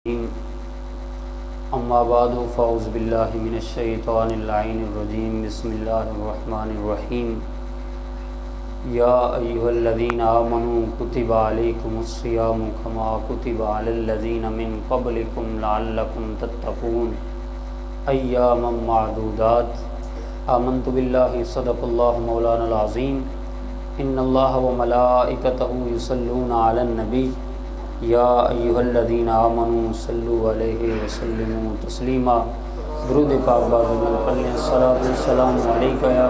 اما بعد فاعوذ باللہ من الشیطان اللعین الرجیم بسم اللہ الرحمن الرحیم یا ایہا الذین آمنوا کتب علیکم الصیام کما کتب علی الذین من قبلکم لعلکم تتقون ایاما معدودات آمنت باللہ صدق اللہ مولانا العظیم ان اللہ وملائکتہ یصلون علی النبی یا ایہا الذین آمنوا صلوا علیہ وسلموا تسلیما درود پاک بار میں پڑھیں الصلاۃ والسلام علیکہ یا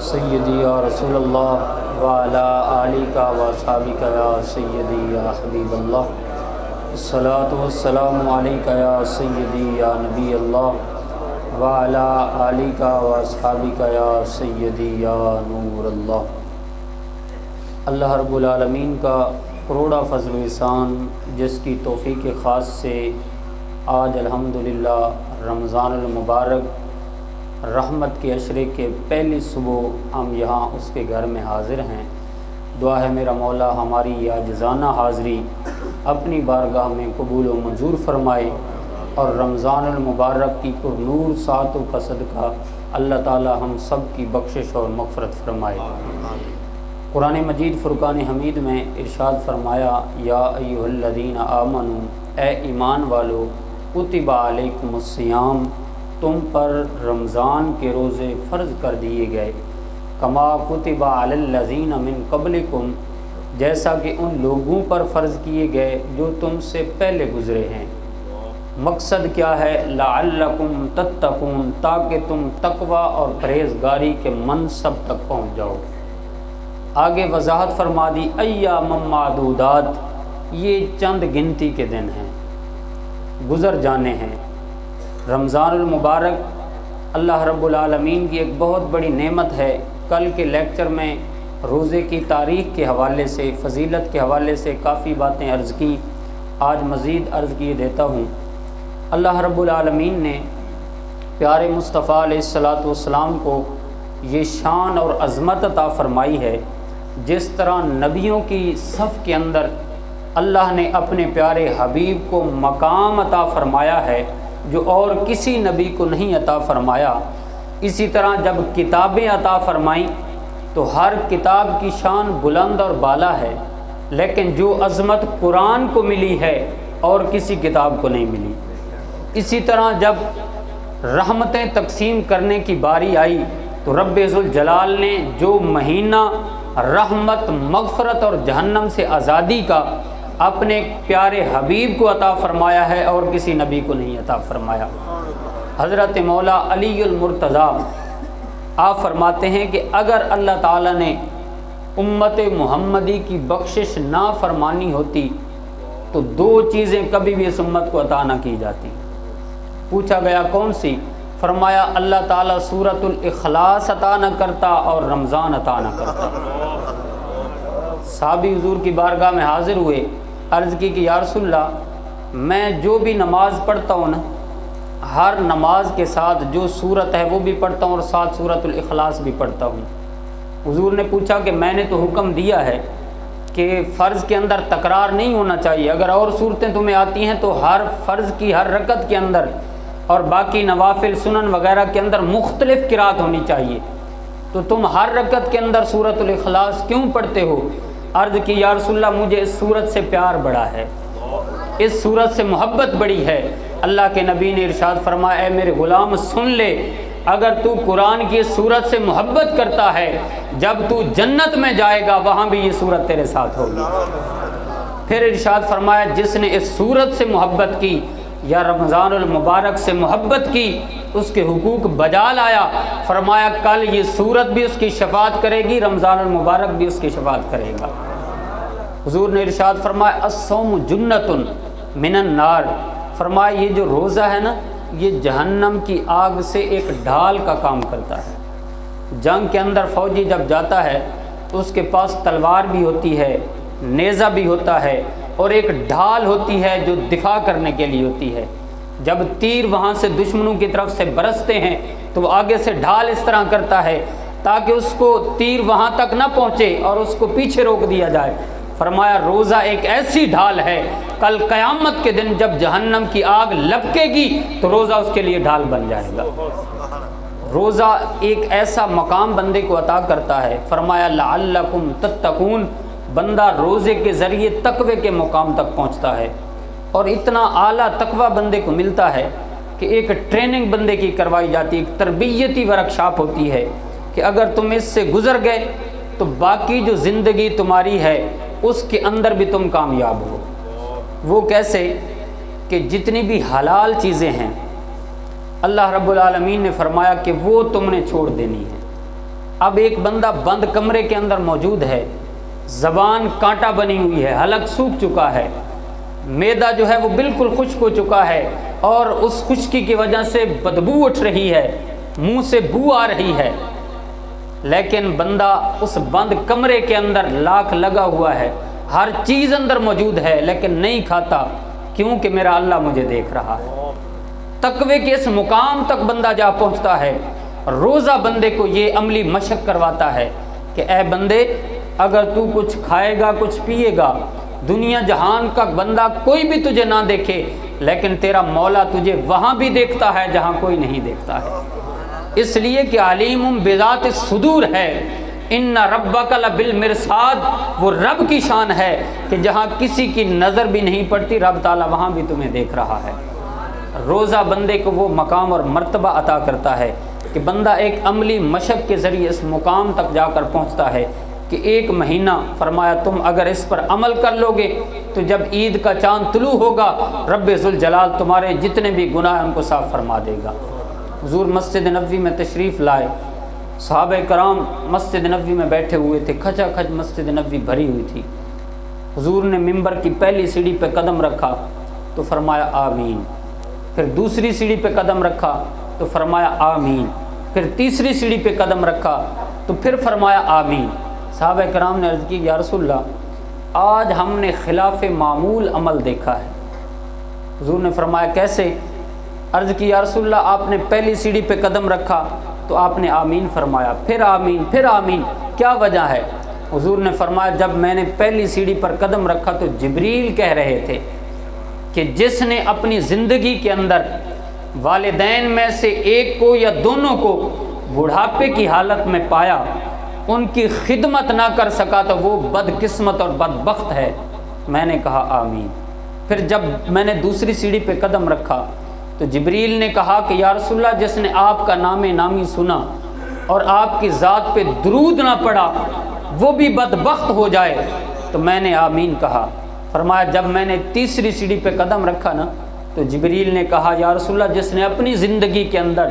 سیدی یا رسول اللہ وعلی آلک واصحابک یا سیدی یا حبیب اللہ الصلاۃ والسلام علیکہ یا سیدی یا نبی اللہ وعلی آلک واصحابک یا سیدی یا نور اللہ۔ اللہ رب العالمین کا کروڑا فضل و احسان جس کی توفیق خاص سے آج الحمدللہ رمضان المبارک رحمت کے عشرے کے پہلی صبح ہم یہاں اس کے گھر میں حاضر ہیں۔ دعا ہے میرا مولا ہماری یہ عاجزانہ حاضری اپنی بارگاہ میں قبول و منظور فرمائے اور رمضان المبارک کی پر نور ساعتوں کا صدقہ اللہ تعالی ہم سب کی بخشش اور مغفرت فرمائے۔ قرآن مجید فرقان حمید میں ارشاد فرمایا یا ایھا الذین آمنوا اے ایمان والو کتب علیکم الصیام تم پر رمضان کے روزے فرض کر دیے گئے کما کتب علی الذین من قبلکم جیسا کہ ان لوگوں پر فرض کیے گئے جو تم سے پہلے گزرے ہیں۔ مقصد کیا ہے؟ لعلکم تتقون تاکہ تم تقوی اور پرہیزگاری کے منصب تک پہنچ جاؤ۔ آگے وضاحت فرما دی ایام معدودات یہ چند گنتی کے دن ہیں، گزر جانے ہیں۔ رمضان المبارک اللہ رب العالمین کی ایک بہت بڑی نعمت ہے۔ کل کے لیکچر میں روزے کی تاریخ کے حوالے سے فضیلت کے حوالے سے کافی باتیں عرض کی، آج مزید عرض کیے دیتا ہوں۔ اللہ رب العالمین نے پیارے مصطفیٰ علیہ الصلاۃ والسلام کو یہ شان اور عظمت عطا فرمائی ہے جس طرح نبیوں کی صف کے اندر اللہ نے اپنے پیارے حبیب کو مقام عطا فرمایا ہے جو اور کسی نبی کو نہیں عطا فرمایا۔ اسی طرح جب کتابیں عطا فرمائیں تو ہر کتاب کی شان بلند اور بالا ہے، لیکن جو عظمت قرآن کو ملی ہے اور کسی کتاب کو نہیں ملی۔ اسی طرح جب رحمتیں تقسیم کرنے کی باری آئی تو رب ذوالجلال نے جو مہینہ رحمت، مغفرت اور جہنم سے آزادی کا اپنے پیارے حبیب کو عطا فرمایا ہے اور کسی نبی کو نہیں عطا فرمایا۔ حضرت مولا علی المرتضیٰ آپ فرماتے ہیں کہ اگر اللہ تعالیٰ نے امت محمدی کی بخشش نہ فرمانی ہوتی تو دو چیزیں کبھی بھی اس امت کو عطا نہ کی جاتی۔ پوچھا گیا کون سی؟ فرمایا اللہ تعالیٰ سورۃ الاخلاص عطا نہ کرتا اور رمضان عطا نہ کرتا۔ صحابی حضور کی بارگاہ میں حاضر ہوئے، عرض کی کہ یا رسول اللہ میں جو بھی نماز پڑھتا ہوں نا، ہر نماز کے ساتھ جو سورت ہے وہ بھی پڑھتا ہوں اور ساتھ سورۃ الاخلاص بھی پڑھتا ہوں۔ حضور نے پوچھا کہ میں نے تو حکم دیا ہے کہ فرض کے اندر تکرار نہیں ہونا چاہیے، اگر اور صورتیں تمہیں آتی ہیں تو ہر فرض کی ہر رکعت کے اندر اور باقی نوافل سنن وغیرہ کے اندر مختلف قرات ہونی چاہیے، تو تم ہر رکعت کے اندر سورۃ الاخلاص کیوں پڑھتے ہو؟ عرض کی یا رسول اللہ مجھے اس سورت سے پیار بڑا ہے، اس سورت سے محبت بڑی ہے۔ اللہ کے نبی نے ارشاد فرمایا اے میرے غلام سن لے، اگر تو قرآن کی اس سورت سے محبت کرتا ہے جب تو جنت میں جائے گا وہاں بھی یہ سورت تیرے ساتھ ہوگی۔ پھر ارشاد فرمایا جس نے اس سورت سے محبت کی یا رمضان المبارک سے محبت کی اس کے حقوق بجا لایا، فرمایا کل یہ سورت بھی اس کی شفاعت کرے گی، رمضان المبارک بھی اس کی شفاعت کرے گا۔ حضور نے ارشاد فرمایا الصوم جنۃ من النار، فرمایا یہ جو روزہ ہے نا یہ جہنم کی آگ سے ایک ڈھال کا کام کرتا ہے۔ جنگ کے اندر فوجی جب جاتا ہے تو اس کے پاس تلوار بھی ہوتی ہے، نیزہ بھی ہوتا ہے اور ایک ڈھال ہوتی ہے جو دفاع کرنے کے لیے ہوتی ہے۔ جب تیر وہاں سے دشمنوں کی طرف سے برستے ہیں تو وہ آگے سے ڈھال اس طرح کرتا ہے تاکہ اس کو تیر وہاں تک نہ پہنچے اور اس کو پیچھے روک دیا جائے۔ فرمایا روزہ ایک ایسی ڈھال ہے، کل قیامت کے دن جب جہنم کی آگ لپکے گی تو روزہ اس کے لیے ڈھال بن جائے گا۔ روزہ ایک ایسا مقام بندے کو عطا کرتا ہے، فرمایا لعلکم تتقون، بندہ روزے کے ذریعے تقوی کے مقام تک پہنچتا ہے، اور اتنا اعلیٰ تقوی بندے کو ملتا ہے کہ ایک ٹریننگ بندے کی کروائی جاتی ہے، ایک تربیتی ورکشاپ ہوتی ہے کہ اگر تم اس سے گزر گئے تو باقی جو زندگی تمہاری ہے اس کے اندر بھی تم کامیاب ہو۔ وہ کیسے کہ جتنی بھی حلال چیزیں ہیں اللہ رب العالمین نے فرمایا کہ وہ تم نے چھوڑ دینی ہے۔ اب ایک بندہ بند کمرے کے اندر موجود ہے، زبان کانٹا بنی ہوئی ہے، حلق سوکھ چکا ہے، معدہ جو ہے وہ بالکل خشک ہو چکا ہے، اور اس خشکی کی وجہ سے بدبو اٹھ رہی ہے، منہ سے بو آ رہی ہے، لیکن بندہ اس بند کمرے کے اندر لاک لگا ہوا ہے، ہر چیز اندر موجود ہے لیکن نہیں کھاتا، کیونکہ میرا اللہ مجھے دیکھ رہا ہے۔ تقوی کے اس مقام تک بندہ جا پہنچتا ہے۔ روزہ بندے کو یہ عملی مشق کرواتا ہے کہ اے بندے، اگر تو کچھ کھائے گا، کچھ پیے گا، دنیا جہان کا بندہ کوئی بھی تجھے نہ دیکھے، لیکن تیرا مولا تجھے وہاں بھی دیکھتا ہے جہاں کوئی نہیں دیکھتا ہے، اس لیے کہ علیم بذات الصدور ہے۔ ان ربک لبالمرصاد، وہ رب کی شان ہے کہ جہاں کسی کی نظر بھی نہیں پڑتی رب تعالیٰ وہاں بھی تمہیں دیکھ رہا ہے۔ روزہ بندے کو وہ مقام اور مرتبہ عطا کرتا ہے کہ بندہ ایک عملی مشق کے ذریعے اس مقام تک جا کر پہنچتا ہے کہ ایک مہینہ، فرمایا تم اگر اس پر عمل کر لو گے تو جب عید کا چاند طلوع ہوگا رب ذوالجلال تمہارے جتنے بھی گناہ ان کو صاف فرما دے گا۔ حضور مسجد نبوی میں تشریف لائے، صحابہ کرام مسجد نبوی میں بیٹھے ہوئے تھے، کھچا کھچ مسجد نبوی بھری ہوئی تھی۔ حضور نے ممبر کی پہلی سیڑھی پہ قدم رکھا تو فرمایا آمین، پھر دوسری سیڑھی پہ قدم رکھا تو فرمایا آمین، پھر تیسری سیڑھی پہ قدم رکھا تو پھر فرمایا آمین۔ صحابہ کرام نے عرض کی یا رسول اللہ، آج ہم نے خلاف معمول عمل دیکھا ہے۔ حضور نے فرمایا کیسے؟ عرض کی یا رسول اللہ، آپ نے پہلی سیڑھی پہ قدم رکھا تو آپ نے آمین فرمایا، پھر آمین، پھر آمین، کیا وجہ ہے؟ حضور نے فرمایا جب میں نے پہلی سیڑھی پر قدم رکھا تو جبریل کہہ رہے تھے کہ جس نے اپنی زندگی کے اندر والدین میں سے ایک کو یا دونوں کو بڑھاپے کی حالت میں پایا، ان کی خدمت نہ کر سکا تو وہ بدقسمت اور بدبخت ہے۔ میں نے کہا آمین۔ پھر جب میں نے دوسری سیڑھی پہ قدم رکھا تو جبریل نے کہا کہ یا رسول اللہ، جس نے آپ کا نام نامی سنا اور آپ کی ذات پہ درود نہ پڑا وہ بھی بدبخت ہو جائے، تو میں نے آمین کہا۔ فرمایا جب میں نے تیسری سیڑھی پہ قدم رکھا نا تو جبریل نے کہا یا رسول اللہ، جس نے اپنی زندگی کے اندر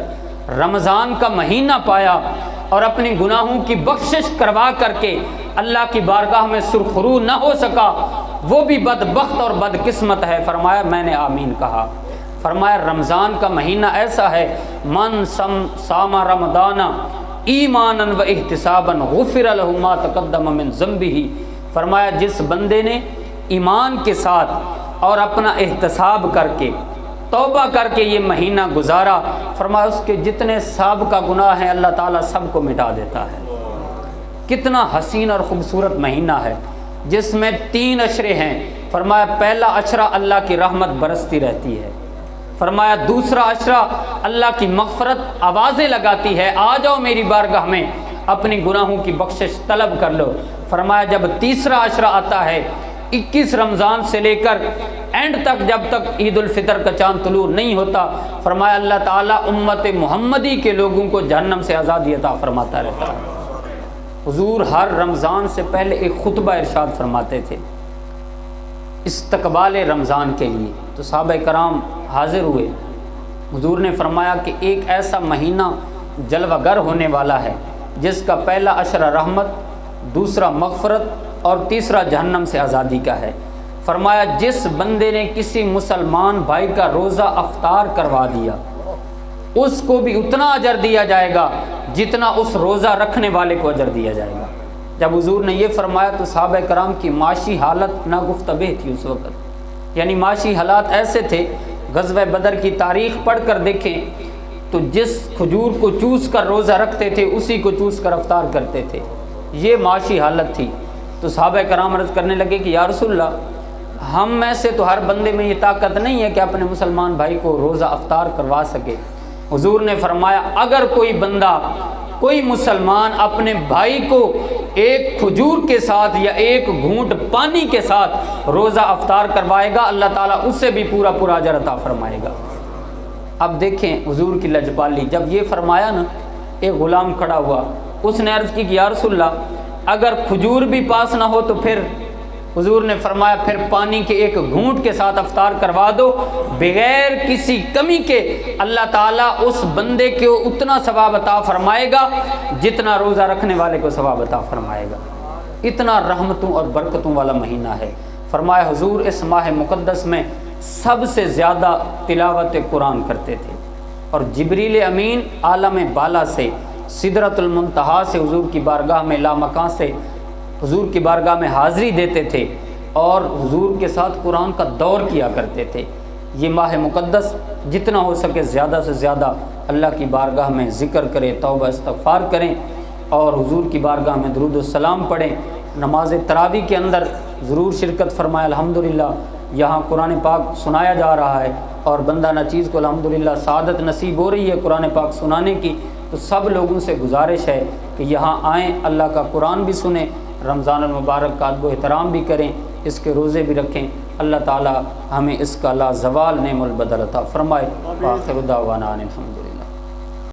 رمضان کا مہینہ پایا اور اپنی گناہوں کی بخشش کروا کر کے اللہ کی بارگاہ میں سرخرو نہ ہو سکا وہ بھی بدبخت اور بدقسمت ہے۔ فرمایا میں نے آمین کہا۔ فرمایا رمضان کا مہینہ ایسا ہے، من صام رمضان ایمانا و احتسابا غفر له ما تقدم من ذنبه، فرمایا جس بندے نے ایمان کے ساتھ اور اپنا احتساب کر کے توبہ کر کے یہ مہینہ گزارا، فرمایا اس کے جتنے سابقہ گناہ ہیں اللہ تعالیٰ سب کو مٹا دیتا ہے۔ کتنا حسین اور خوبصورت مہینہ ہے جس میں 3 عشرے ہیں۔ فرمایا پہلا عشرہ اللہ کی رحمت برستی رہتی ہے، فرمایا دوسرا عشرہ اللہ کی مغفرت آوازیں لگاتی ہے، آ جاؤ میری بارگاہ میں اپنی گناہوں کی بخشش طلب کر لو۔ فرمایا جب تیسرا عشرہ آتا ہے 21 رمضان سے لے کر اینڈ تک جب تک عید الفطر کا چاند طلوع نہیں ہوتا، فرمایا اللہ تعالیٰ امت محمدی کے لوگوں کو جہنم سے آزادی عطا فرماتا رہتا ہے۔ حضور ہر رمضان سے پہلے ایک خطبہ ارشاد فرماتے تھے استقبال رمضان کے لیے، تو صحابہ کرام حاضر ہوئے۔ حضور نے فرمایا کہ ایک ایسا مہینہ جلوہ گر ہونے والا ہے جس کا پہلا عشرہ رحمت، دوسرا مغفرت اور تیسرا جہنم سے آزادی کا ہے۔ فرمایا جس بندے نے کسی مسلمان بھائی کا روزہ افطار کروا دیا اس کو بھی اتنا اجر دیا جائے گا جتنا اس روزہ رکھنے والے کو اجر دیا جائے گا۔ جب حضور نے یہ فرمایا تو صحابہ کرام کی معاشی حالت ناگفتبہ تھی اس وقت، یعنی معاشی حالات ایسے تھے، غزوہ بدر کی تاریخ پڑھ کر دیکھیں تو جس کھجور کو چوس کر روزہ رکھتے تھے اسی کو چوس کر افطار کرتے تھے، یہ معاشی حالت تھی۔ تو صحابہ کرام عرض کرنے لگے کہ یا رسول اللہ، ہم میں سے تو ہر بندے میں یہ طاقت نہیں ہے کہ اپنے مسلمان بھائی کو روزہ افطار کروا سکے۔ حضور نے فرمایا اگر کوئی بندہ، کوئی مسلمان اپنے بھائی کو ایک کھجور کے ساتھ یا ایک گھونٹ پانی کے ساتھ روزہ افطار کروائے گا، اللہ تعالیٰ اس سے بھی پورا اجر عطا فرمائے گا۔ اب دیکھیں حضور کی لجپالی، جب یہ فرمایا نا، ایک غلام کھڑا ہوا، اس نے عرض کی کہ یا رسول اللہ اگر کھجور بھی پاس نہ ہو تو پھر؟ حضور نے فرمایا پھر پانی کے ایک گھونٹ کے ساتھ افطار کروا دو، بغیر کسی کمی کے اللہ تعالیٰ اس بندے کو اتنا ثواب عطا فرمائے گا جتنا روزہ رکھنے والے کو ثواب عطا فرمائے گا۔ اتنا رحمتوں اور برکتوں والا مہینہ ہے۔ فرمایا حضور اس ماہ مقدس میں سب سے زیادہ تلاوت قرآن کرتے تھے، اور جبریل امین عالم بالا سے، سدرۃ المنتہا سے، حضور کی بارگاہ میں لامکاں سے حضور کی بارگاہ میں حاضری دیتے تھے، اور حضور کے ساتھ قرآن کا دور کیا کرتے تھے۔ یہ ماہ مقدس جتنا ہو سکے زیادہ سے زیادہ اللہ کی بارگاہ میں ذکر کریں، توبہ استغفار کریں، اور حضور کی بارگاہ میں درود السلام پڑھیں۔ نماز تراویح کے اندر ضرور شرکت فرمائیں۔ الحمدللہ یہاں قرآن پاک سنایا جا رہا ہے، اور بندہ نچیز کو الحمدللہ سعادت نصیب ہو رہی ہے قرآن پاک سنانے کی، تو سب لوگوں سے گزارش ہے کہ یہاں آئیں، اللہ کا قرآن بھی سنیں، رمضان المبارک کا ادب و احترام بھی کریں، اس کے روزے بھی رکھیں۔ اللہ تعالی ہمیں اس کا لا زوال نعم البدل عطا فرمائے۔ آخر دعوانا الحمدللہ۔